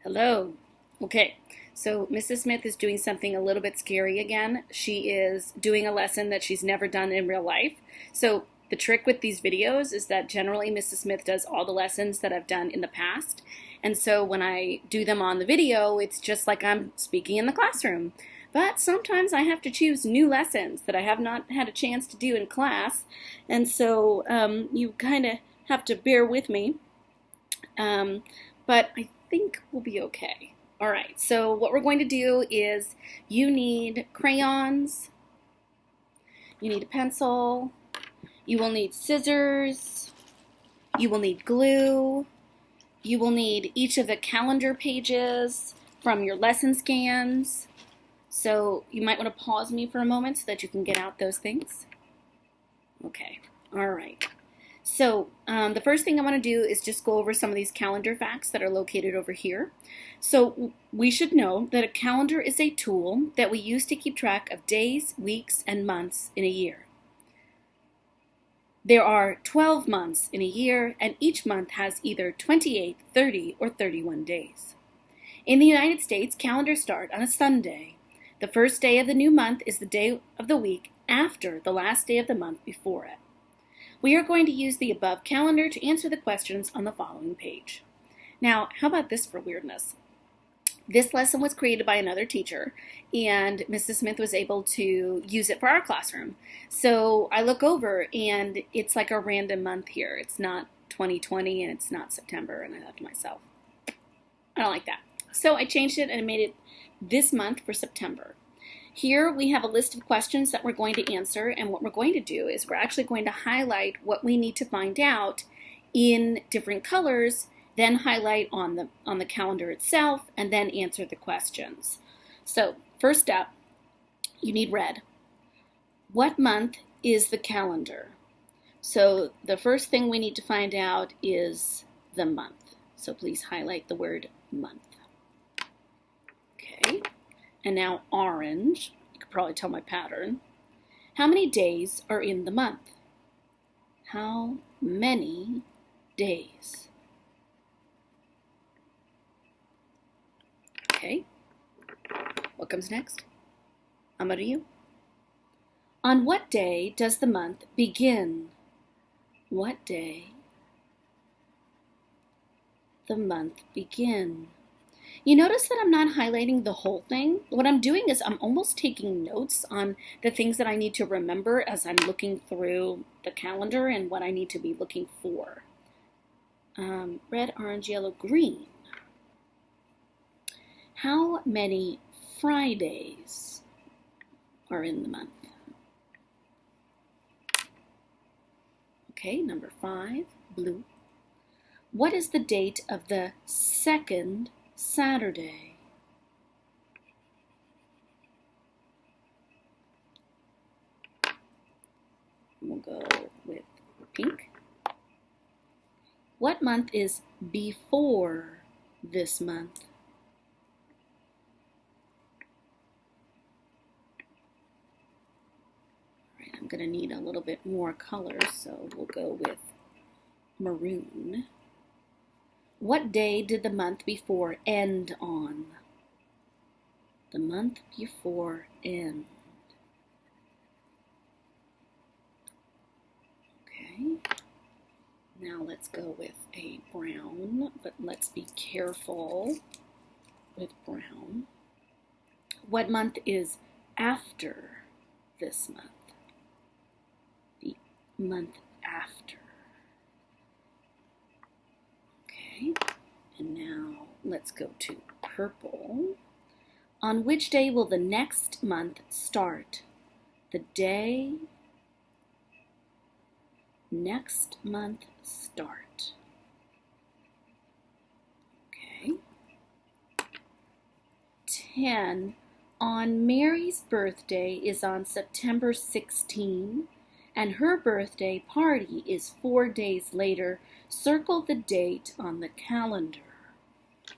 Hello. Okay, so Mrs. Smith is doing something a little bit scary again. She is doing a lesson that she's never done in real life. So the trick with these videos is that generally Mrs. Smith does all the lessons that I've done in the past. And so when I do them on the video, it's just like I'm speaking in the classroom. But sometimes I have to choose new lessons that I have not had a chance to do in class. And so you kind of have to bear with me. Um, but I think we'll be okay. All right, so what we're going to do is you need crayons, you need a pencil, you will need scissors, you will need glue, you will need each of the calendar pages from your lesson scans. So you might want to pause me for a moment so that you can get out those things. Okay, all right. So the first thing I want to do is just go over some of these calendar facts that are located over here. So we should know that a calendar is a tool that we use to keep track of days, weeks, and months in a year. There are 12 months in a year, and each month has either 28, 30, or 31 days. In the United States, calendars start on a Sunday. The first day of the new month is the day of the week after the last day of the month before it. We are going to use the above calendar to answer the questions on the following page. Now, how about this for weirdness? This lesson was created by another teacher, and Mrs. Smith was able to use it for our classroom. So I look over, and it's like a random month here. It's not 2020, and it's not September, and I thought to myself, I don't like that. So I changed it, and I made it this month for September. Here we have a list of questions that we're going to answer, and what we're going to do is we're actually going to highlight what we need to find out in different colors, then highlight on the calendar itself, and then answer the questions. So first up, you need red. What month is the calendar? So the first thing we need to find out is the month. So please highlight the word month. Okay. And now orange, you can probably tell my pattern. How many days are in the month? How many days? Okay, what comes next? Amarillo. On what day does the month begin? What day the month begin? You notice that I'm not highlighting the whole thing. What I'm doing is I'm almost taking notes on the things that I need to remember as I'm looking through the calendar and what I need to be looking for. Red, orange, yellow, green. How many Fridays are in the month? Okay, number 5, blue. What is the date of the second Saturday? We'll go with pink. What month is before this month? All right, I'm going to need a little bit more colors, so we'll go with maroon. What day did the month before end on? The month before end. Okay. Now let's go with a brown, but let's be careful with brown. What month is after this month? The month after. Okay, and now let's go to purple. On which day will the next month start? The day next month start. Okay. 10. On Mary's birthday is on September 16, and her birthday party is 4 days later. Circle the date on the calendar.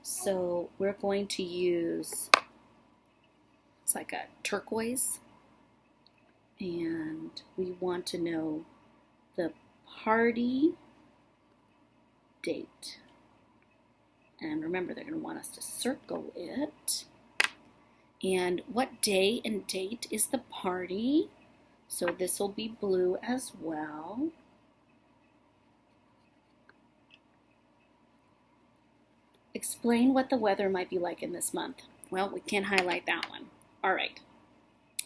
So we're going to use, it's like a turquoise, and we want to know the party date. And remember, they're going to want us to circle it. And what day and date is the party? So this will be blue as well. Explain what the weather might be like in this month. Well, we can highlight that one. All right.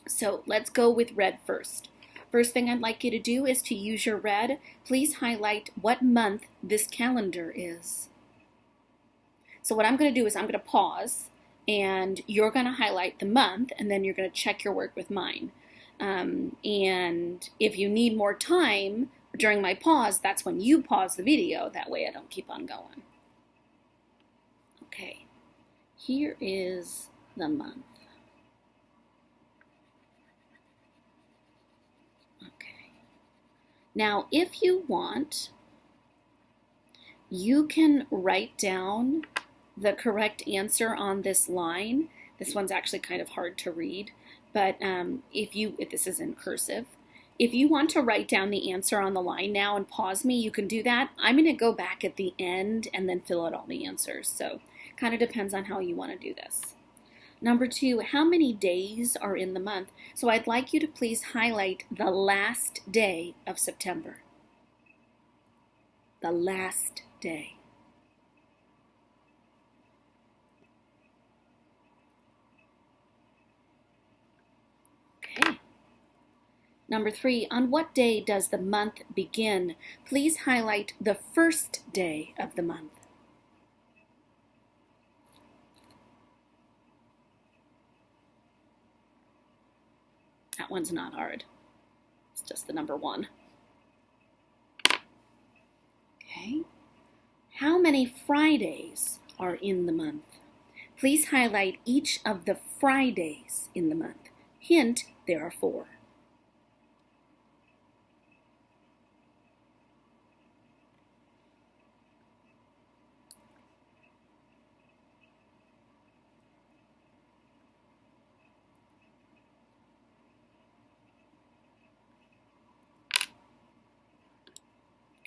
So let's go with red first. First thing I'd like you to do is to use your red. Please highlight what month this calendar is. So what I'm going to do is I'm going to pause, and you're going to highlight the month, and then you're going to check your work with mine. And if you need more time during my pause, that's when you pause the video. That way I don't keep on going. Okay, here is the month. Okay. Now, if you want, you can write down the correct answer on this line. This one's actually kind of hard to read, but if this is in cursive, if you want to write down the answer on the line now and pause me, you can do that. I'm going to go back at the end and then fill out all the answers. So kind of depends on how you want to do this. Number 2, how many days are in the month? So I'd like you to please highlight the last day of September. The last day. Okay. Number 3, on what day does the month begin? Please highlight the first day of the month. That one's not hard. It's just the number 1. Okay. How many Fridays are in the month? Please highlight each of the Fridays in the month. Hint, there are 4.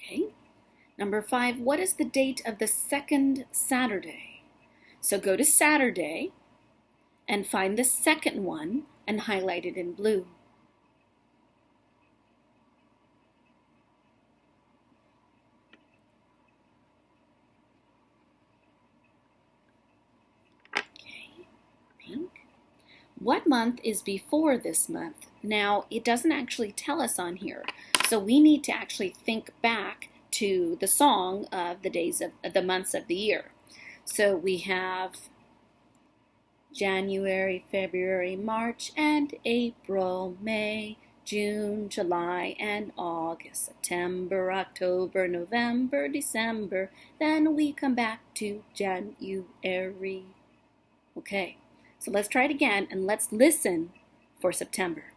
Okay. Number 5, what is the date of the second Saturday? So go to Saturday and find the second one and highlight it in blue. Okay, pink. What month is before this month? Now, it doesn't actually tell us on here, so we need to actually think back to the song of the days of the months of the year. So we have January, February, March, and April, May, June, July, and August, September, October, November, December. Then we come back to January. Okay, so let's try it again, and let's listen for September.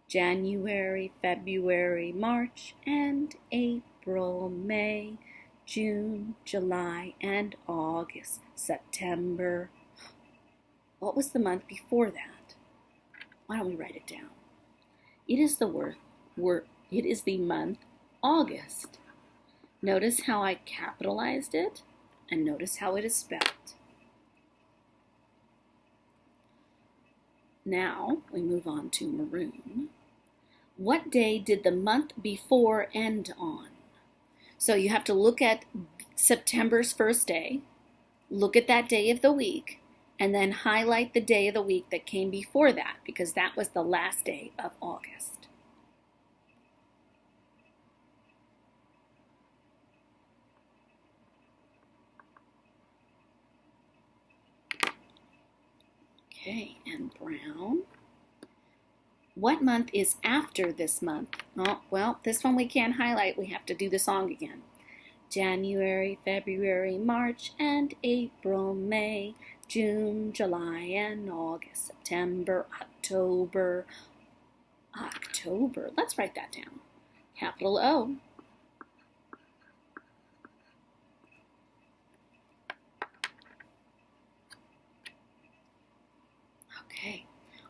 January, February, March, and April, May, June, July, and August, September. What was the month before that? Why don't we write it down? It is the month August. Notice how I capitalized it, and notice how it is spelled. Now we move on to maroon. What day did the month before end on? So you have to look at September's first day, look at that day of the week, and then highlight the day of the week that came before that, because that was the last day of August. Okay, and brown. What month is after this month? Oh, well, this one we can't highlight. We have to do the song again. January, February, March, and April, May, June, July, and August, September, October. October. Let's write that down. Capital O. Okay.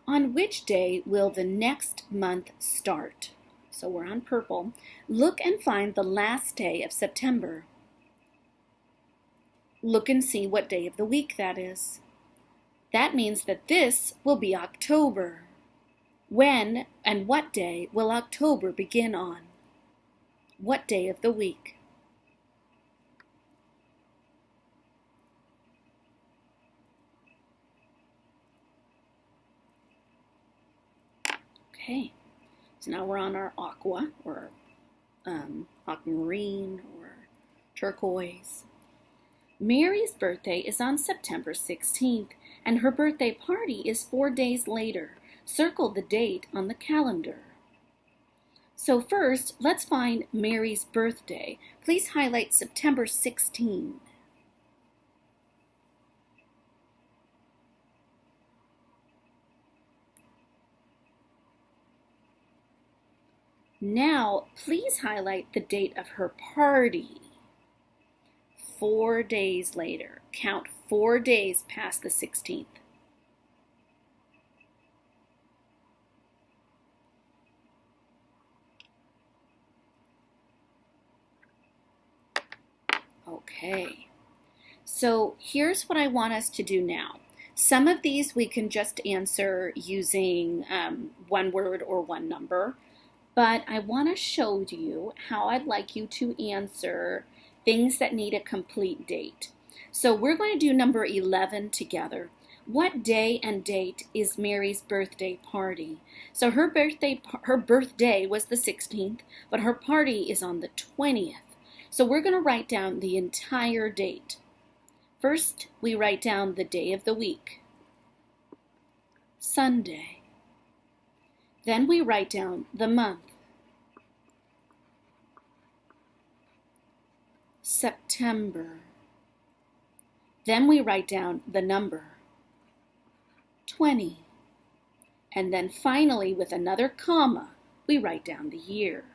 On which day will the next month start? So we're on purple. Look and find the last day of September. Look and see what day of the week that is. That means that this will be October. When and what day will October begin on? What day of the week? Okay, so now we're on our aqua, or aquamarine, or turquoise. Mary's birthday is on September 16th, and her birthday party is 4 days later. Circle the date on the calendar. So first, let's find Mary's birthday. Please highlight September 16. Now, please highlight the date of her party. 4 days later. Count 4 days past the 16th. Okay, so here's what I want us to do now. Some of these we can just answer using one word or one number, but I want to show you how I'd like you to answer things that need a complete date. So we're going to do number 11 together. What day and date is Mary's birthday party? So her birthday was the 16th, but her party is on the 20th. So we're going to write down the entire date. First, we write down the day of the week, Sunday. Then we write down the month, September. Then we write down the number, 20. And then finally, with another comma, we write down the year.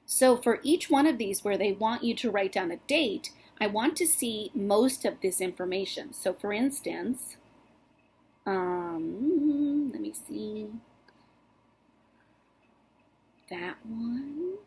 So for each one of these where they want you to write down a date, I want to see most of this information. So for instance, let me see, that one.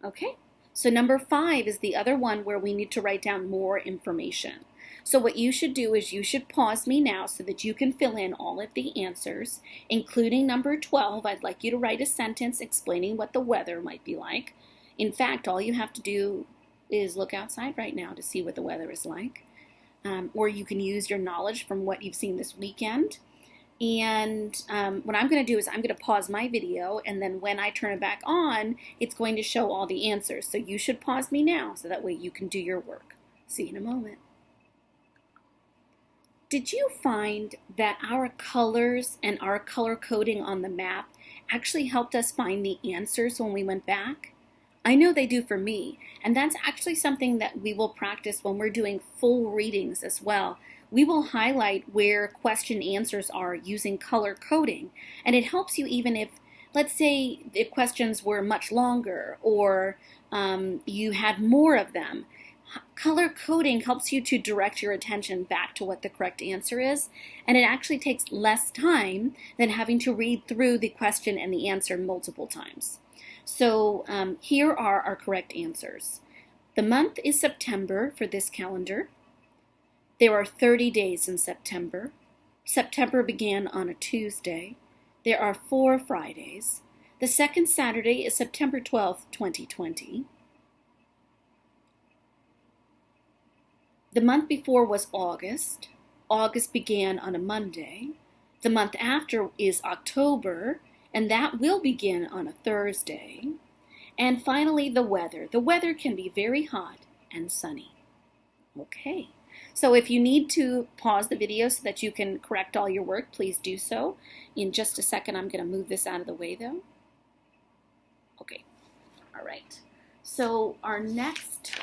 Okay, so number 5 is the other one where we need to write down more information. So what you should do is you should pause me now so that you can fill in all of the answers, including number 12. I'd like you to write a sentence explaining what the weather might be like. In fact, all you have to do is look outside right now to see what the weather is like. Or you can use your knowledge from what you've seen this weekend. And what I'm going to do is I'm going to pause my video, and then when I turn it back on, it's going to show all the answers. So you should pause me now so that way you can do your work. See you in a moment. Did you find that our colors and our color coding on the map actually helped us find the answers when we went back? I know they do for me, and that's actually something that we will practice when we're doing full readings as well. We will highlight where question answers are using color coding, and it helps you even if, let's say, the questions were much longer or you had more of them. Color coding helps you to direct your attention back to what the correct answer is, and it actually takes less time than having to read through the question and the answer multiple times. So here are our correct answers. The month is September for this calendar. There are 30 days in September. September began on a Tuesday. There are 4 Fridays. The second Saturday is September 12th, 2020. The month before was August. August began on a Monday. The month after is October, and that will begin on a Thursday. And finally, the weather. The weather can be very hot and sunny. Okay, so if you need to pause the video so that you can correct all your work, please do so. In just a second, I'm going to move this out of the way, though. Okay, all right. So our next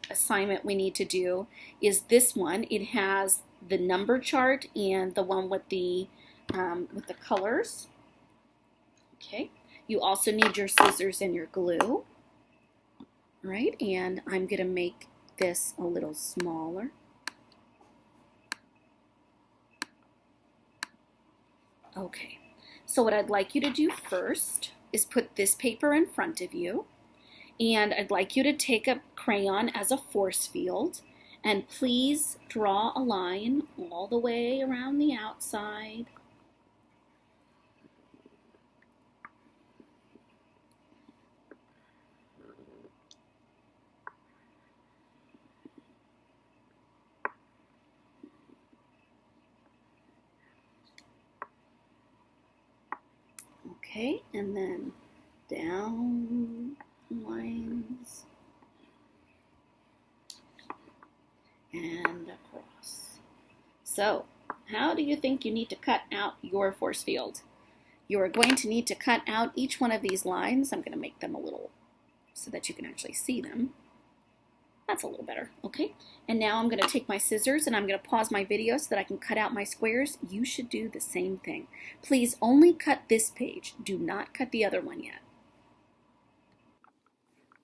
assignment we need to do is this one. It has the number chart and the one with the colors. Okay, you also need your scissors and your glue. All right, and I'm going to make this a little smaller. Okay, so what I'd like you to do first is put this paper in front of you. And I'd like you to take a crayon as a force field and please draw a line all the way around the outside. Okay, and then down lines and across. So, how do you think you need to cut out your force field? You are going to need to cut out each one of these lines. I'm going to make them a little so that you can actually see them. That's a little better, okay? And now I'm going to take my scissors and I'm going to pause my video so that I can cut out my squares. You should do the same thing. Please only cut this page. Do not cut the other one yet.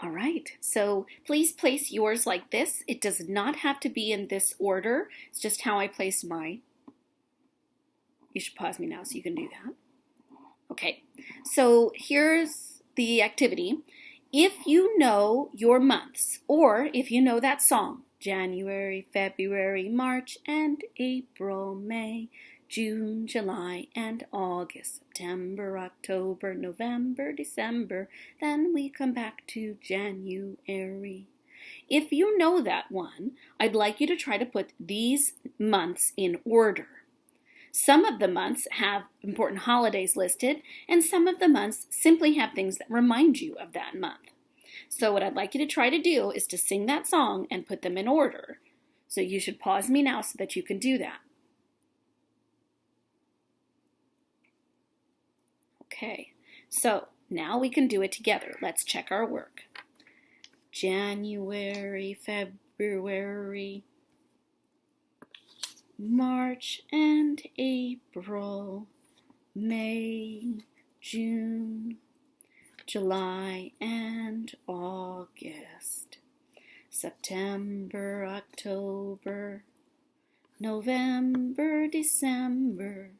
All right, so please place yours like this. It does not have to be in this order. It's just how I place mine. You should pause me now so you can do that. Okay, so here's the activity. If you know your months, or if you know that song, January, February, March, and April, May, June, July, and August, September, October, November, December, then we come back to January. If you know that one, I'd like you to try to put these months in order. Some of the months have important holidays listed, and some of the months simply have things that remind you of that month. So what I'd like you to try to do is to sing that song and put them in order. So you should pause me now so that you can do that. Okay, so now we can do it together. Let's check our work. January, February, March and April, May, June, July and August, September, October, November, December,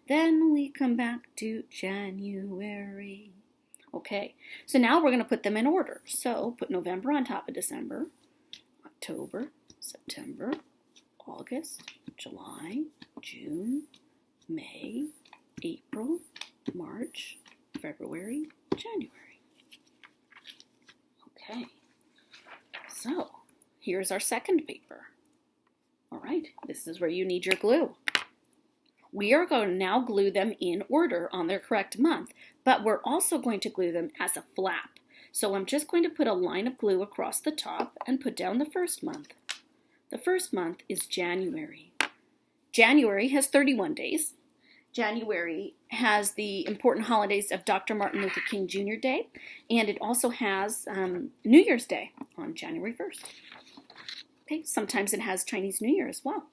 then we come back to January. Okay, so now we're going to put them in order. So put November on top of December, October, September, August, July, June, May, April, March, February, January. Okay, so here's our second paper. All right, this is where you need your glue. We are going to now glue them in order on their correct month, but we're also going to glue them as a flap. So I'm just going to put a line of glue across the top and put down the first month. The first month is January. January has 31 days. January has the important holidays of Dr. Martin Luther King Jr. Day, and it also has New Year's Day on January 1st. Okay, sometimes it has Chinese New Year as well.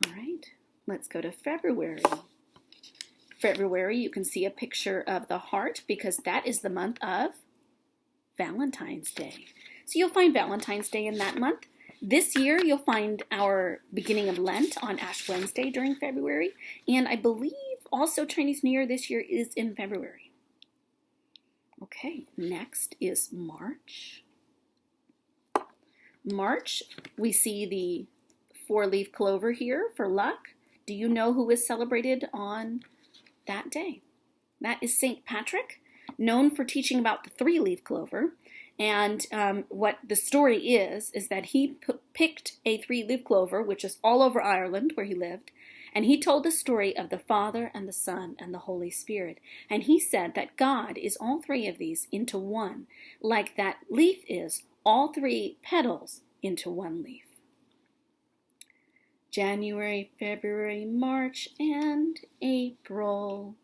All right, let's go to February. February, you can see a picture of the heart because that is the month of Valentine's Day. So you'll find Valentine's Day in that month. This year, you'll find our beginning of Lent on Ash Wednesday during February, and I believe also Chinese New Year this year is in February. Okay, next is March. March, we see the four-leaf clover here for luck. Do you know who is celebrated on that day? That is St. Patrick, known for teaching about the three-leaf clover. And what the story is that he picked a three-leaf clover, which is all over Ireland where he lived, and he told the story of the Father and the Son and the Holy Spirit. And he said that God is all three of these into one, like that leaf is all three petals into one leaf. January, February, March, and April.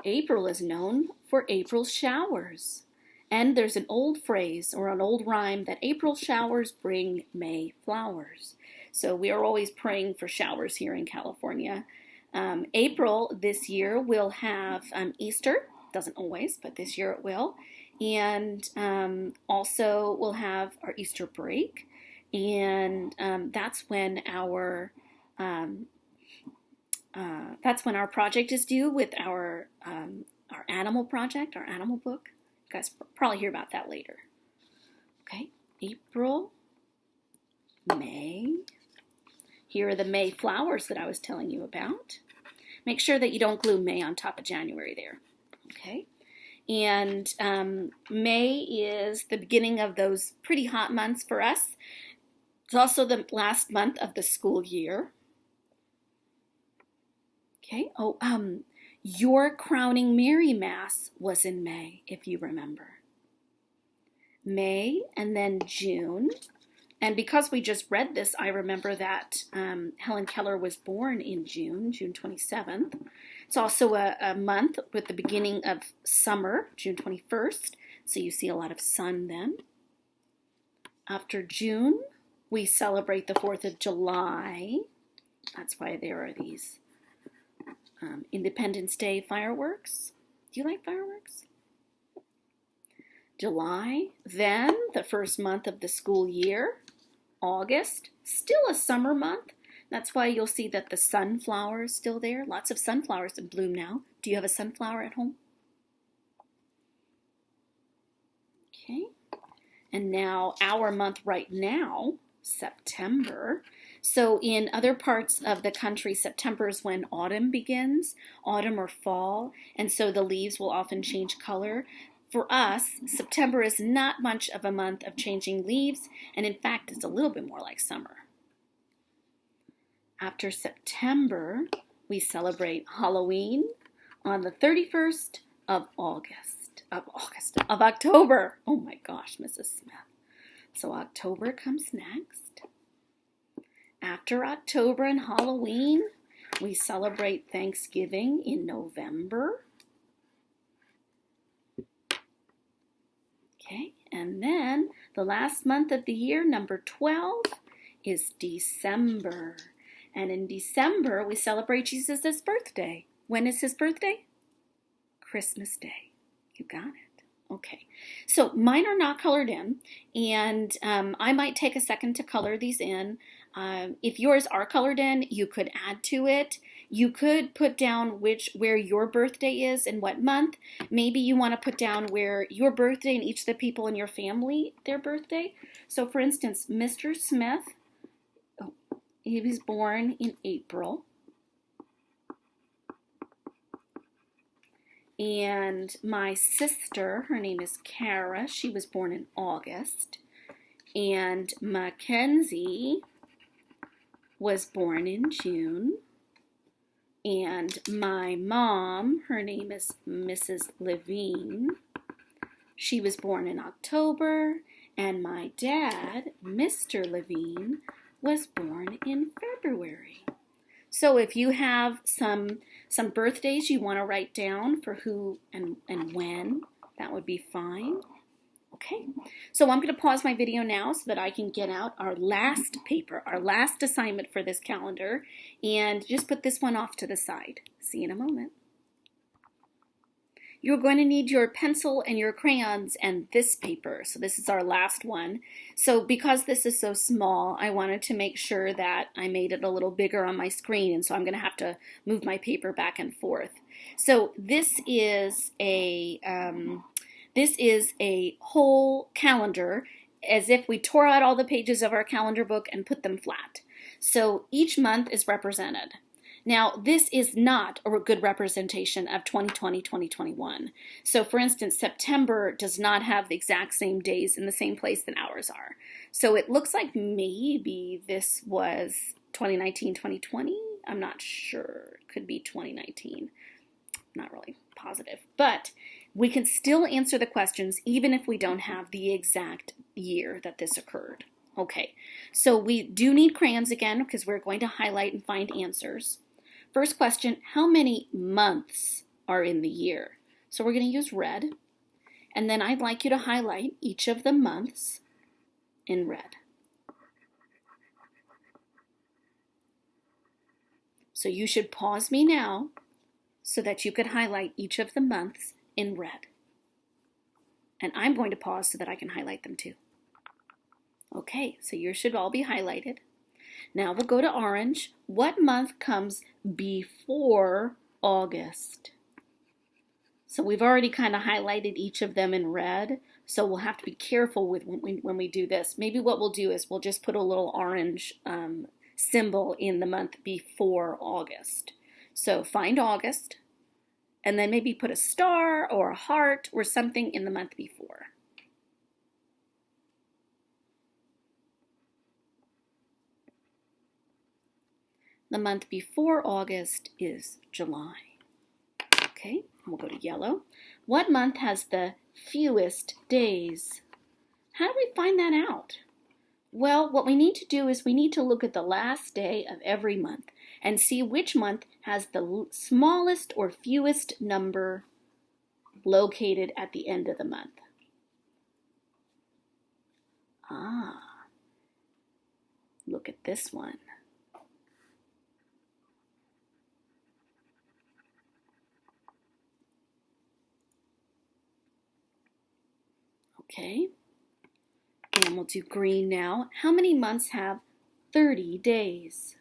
April is known for April's showers. And there's an old phrase or an old rhyme that April showers bring May flowers. So we are always praying for showers here in California. April this year will have Easter. Doesn't always, but this year it will. And also we'll have our Easter break. And that's when our project is due with our animal project, our animal book. guys probably hear about that later. Okay, April, May. Here are the May flowers that I was telling you about. Make sure that you don't glue May on top of January there. Okay, and May is the beginning of those pretty hot months for us. It's also the last month of the school year. Okay, your crowning Mary Mass was in May, if you remember. May and then June. And because we just read this, I remember that Helen Keller was born in June 27th. It's also a month with the beginning of summer, June 21st. So you see a lot of sun then. After June, we celebrate the 4th of July. That's why there are these Independence Day fireworks. Do you like fireworks? July, then the first month of the school year. August, still a summer month. That's why you'll see that the sunflower is still there. Lots of sunflowers in bloom now. Do you have a sunflower at home? Okay. And now our month right now, September. So in other parts of the country, September is when autumn begins, autumn or fall, and so the leaves will often change color. For us, September is not much of a month of changing leaves, and in fact, it's a little bit more like summer. After September, we celebrate Halloween on the 31st of October. Oh my gosh, Mrs. Smith. So October comes next. After October and Halloween, we celebrate Thanksgiving in November. Okay, and then the last month of the year, number 12, is December. And in December, we celebrate Jesus' birthday. When is his birthday? Christmas Day. You got it. Okay, so mine are not colored in, and I might take a second to color these in. If yours are colored in, you could add to it. You could put down where your birthday is and what month. Maybe you want to put down where your birthday and each of the people in your family, their birthday. So for instance, Mr. Smith, he was born in April. And my sister, her name is Kara, she was born in August. And Mackenzie was born in June. And my mom, her name is Mrs. Levine. She was born in October. And my dad, Mr. Levine, was born in February. So if you have some birthdays you want to write down for who and when, that would be fine. Okay, so I'm going to pause my video now so that I can get out our last paper, our last assignment for this calendar, and just put this one off to the side. See you in a moment. You're going to need your pencil and your crayons and this paper. So this is our last one. So because this is so small, I wanted to make sure that I made it a little bigger on my screen, and so I'm going to have to move my paper back and forth. So this is a whole calendar, as if we tore out all the pages of our calendar book and put them flat. So each month is represented. Now, this is not a good representation of 2020-2021. So, for instance, September does not have the exact same days in the same place that ours are. So it looks like maybe this was 2019-2020. I'm not sure. It could be 2019. Not really positive. But we can still answer the questions even if we don't have the exact year that this occurred. Okay, so we do need crayons again because we're going to highlight and find answers. First question, how many months are in the year? So we're going to use red. And then I'd like you to highlight each of the months in red. So you should pause me now so that you could highlight each of the months in red. And I'm going to pause so that I can highlight them too. Okay, so yours should all be highlighted. Now we'll go to orange. What month comes before August? So we've already kind of highlighted each of them in red, so we'll have to be careful with when we do this. Maybe what we'll do is we'll just put a little orange symbol in the month before August. So find August, and then maybe put a star or a heart or something in the month before. The month before August is July. Okay, we'll go to yellow. What month has the fewest days? How do we find that out? Well, what we need to do is we need to look at the last day of every month and see which month has the smallest or fewest number located at the end of the month. Look at this one. Okay, and we'll do green now. How many months have 30 days?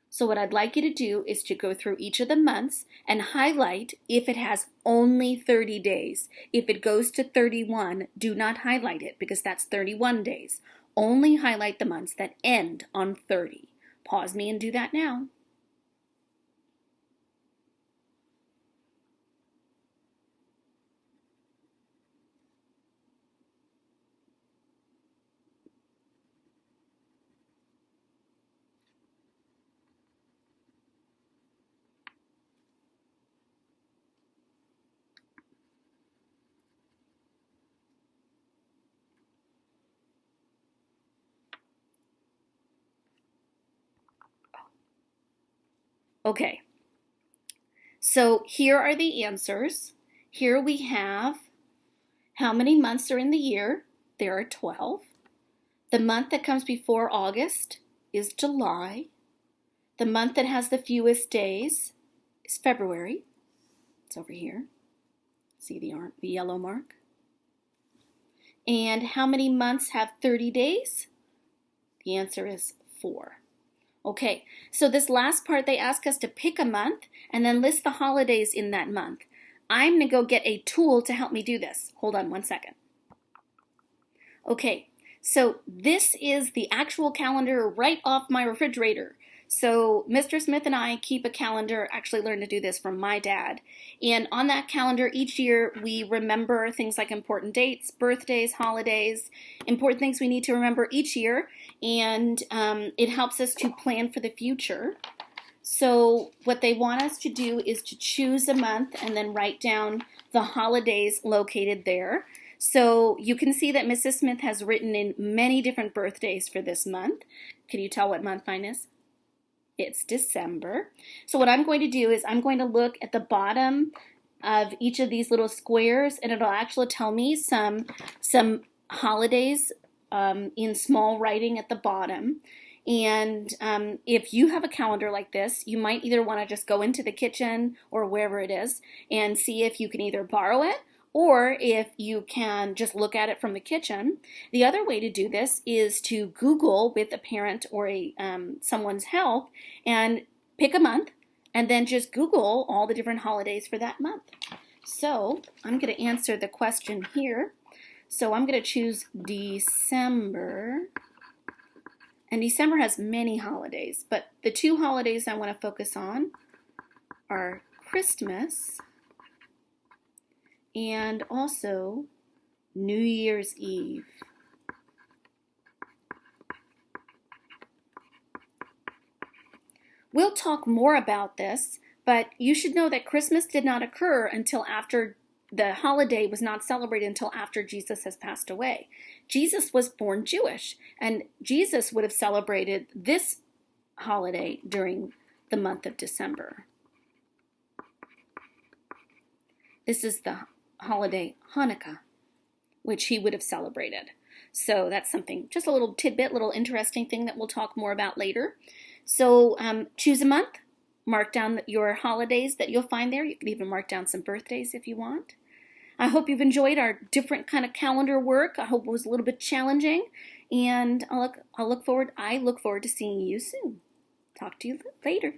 So what I'd like you to do is to go through each of the months and highlight if it has only 30 days. If it goes to 31, do not highlight it because that's 31 days. Only highlight the months that end on 30. Pause me and do that now. Okay, so here are the answers. Here we have how many months are in the year. There are 12. The month that comes before August is July. The month that has the fewest days is February. It's over here. See the yellow mark? And how many months have 30 days? The answer is 4. Okay, so this last part, they ask us to pick a month and then list the holidays in that month. I'm going to go get a tool to help me do this. Hold on one second. Okay, so this is the actual calendar right off my refrigerator. So Mr. Smith and I keep a calendar, actually learned to do this from my dad. And on that calendar each year we remember things like important dates, birthdays, holidays, important things we need to remember each year. And it helps us to plan for the future. So what they want us to do is to choose a month and then write down the holidays located there. So you can see that Mrs. Smith has written in many different birthdays for this month. Can you tell what month mine is? It's December. So what I'm going to do is I'm going to look at the bottom of each of these little squares, and it'll actually tell me some holidays in small writing at the bottom. And if you have a calendar like this, you might either want to just go into the kitchen or wherever it is and see if you can either borrow it, or if you can just look at it from the kitchen. The other way to do this is to Google with a parent or someone's help and pick a month and then just Google all the different holidays for that month. So I'm going to answer the question here. So I'm going to choose December. And December has many holidays, but the 2 holidays I want to focus on are Christmas and also New Year's Eve. We'll talk more about this, but you should know that Christmas did not occur until after the holiday was not celebrated until after Jesus has passed away. Jesus was born Jewish, and Jesus would have celebrated this holiday during the month of December. This is the holiday Hanukkah, which he would have celebrated. So that's something, just a little tidbit, little interesting thing that we'll talk more about later. So choose a month, mark down your holidays that you'll find there. You can even mark down some birthdays if you want. I hope you've enjoyed our different kind of calendar work. I hope it was a little bit challenging, and I look forward to seeing you soon. Talk to you later.